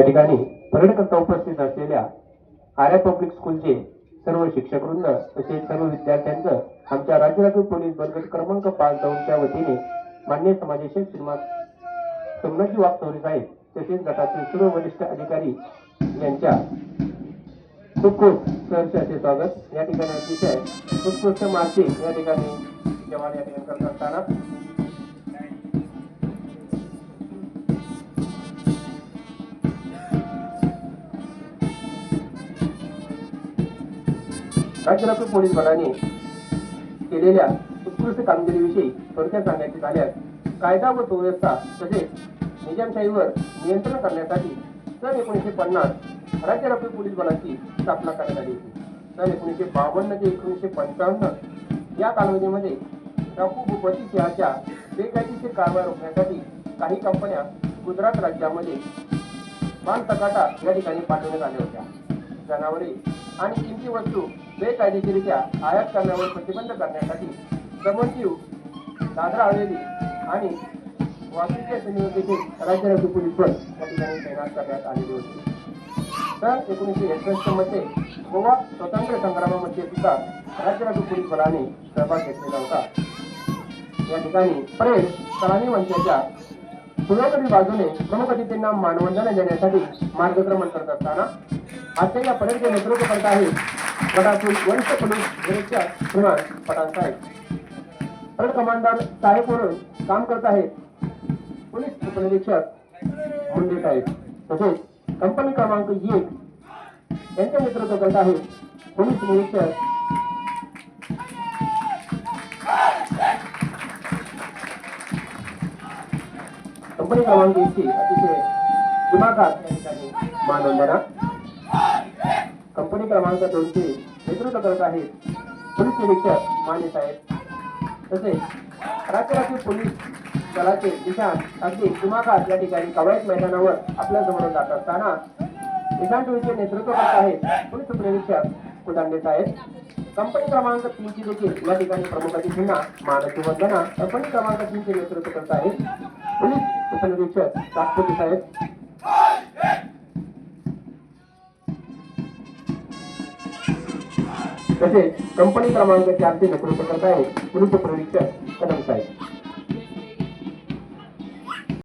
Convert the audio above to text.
या ठिकाणी परेड करता उपस्थित असलेल्या आर्या पब्लिक स्कूलचे सर्व शिक्षक वृंद तसेच सर्व विद्यार्थ्यांचं आमच्या राज्य राखीव पोलीस बलगट क्रमांक 5 च्या वतीने माननीय समादेशक श्रीमान सोमनाथजी वाघचौरे साहेब तसेच गटाचे सर्व वरिष्ठ अधिकारी यांच्या खूप खूप सहर्ष असे स्वागत। या ठिकाणी अतिशय उत्कृष्ट मार्चिंग या ठिकाणी जवान या ठिकाणी करत असताना राज्य राखीव पोलीस बलाने केलेल्या उत्कृष्ट कामगिरीविषयी थोडक्यात सांगायचे झाल्यास कायदा व सुव्यवस्था तसेच निजामशाहीवर नियंत्रण करण्यासाठी सन 1950 राज्य राखीव पोलीस बलाची स्थापना करण्यात आली होती। सन 1952 ते 1955 या कालावधीमध्ये डाकू भूपती सिंहाच्या बेकायदेशीर कारवाया रोखण्यासाठी काही कंपन्या गुजरात राज्यामध्ये बाणसकाटा या ठिकाणी पाठवण्यात आल्या होत्या। जनावरे आणि किमती वस्तू बेकायदेशीरित्या आयात करण्यावर प्रतिबंध करण्यासाठी दमनदीव, दादरा हवेली आणि वापीच्या सीमेवर देखील राज्य राखीव पोलीस बल या ठिकाणी तैनात करण्यात आलेले होते। सन 1961 मध्ये गोवा स्वातंत्र्य संग्रामामध्ये सुद्धा राज्य राखीव पोलीस बलाने सहभाग घेतलेला होता। या ठिकाणी परेड सलामी मंचाच्या पूर्वेकडील बाजूने प्रमुख अतिथींना मानवंदना देण्यासाठी मार्गक्रमण करत असताना आजच्या या परेडचे नेतृत्व करत आहेत गटातील वरिष्ठ पोलीस निरीक्षक श्रीमान पठाण साहेब। परेड कमांडर साहेब म्हणून काम करत आहेत पोलीस उपनिरीक्षक मुंडे साहेब। तसेच कंपनी क्रमांक 1 यांचे नेतृत्व करत आहेत पोलीस निरीक्षक कंपनी क्रमांक 1 ची अतिशय दिमाखात या ठिकाणी मानवंदना। कंपनी क्रमांक 2 चे नेतृत्व करत आहेत पोलीस निरीक्षक माने साहेब। तसेच राज्य राखीव पोलीस दलाचे निशाण अगदी दिमाखात या ठिकाणी कवायत मैदानावर आपल्या समोर जात असताना निशाण टोळीचे नेतृत्व करत आहेत पोलीस उपनिरीक्षक कुदांडे साहेब। कंपनी क्रमांक 3 ची देखील या ठिकाणी प्रमुख अतिथींना मानसी वंदना। कंपनी क्रमांक 3 चे नेतृत्व करत आहेत पोलीस उपनिरीक्षक सातपुते साहेब। तसेच कंपनी क्रमांक 4 चे नेतृत्व करत आहेत पोलीस उपनिरीक्षक कदम साहेब।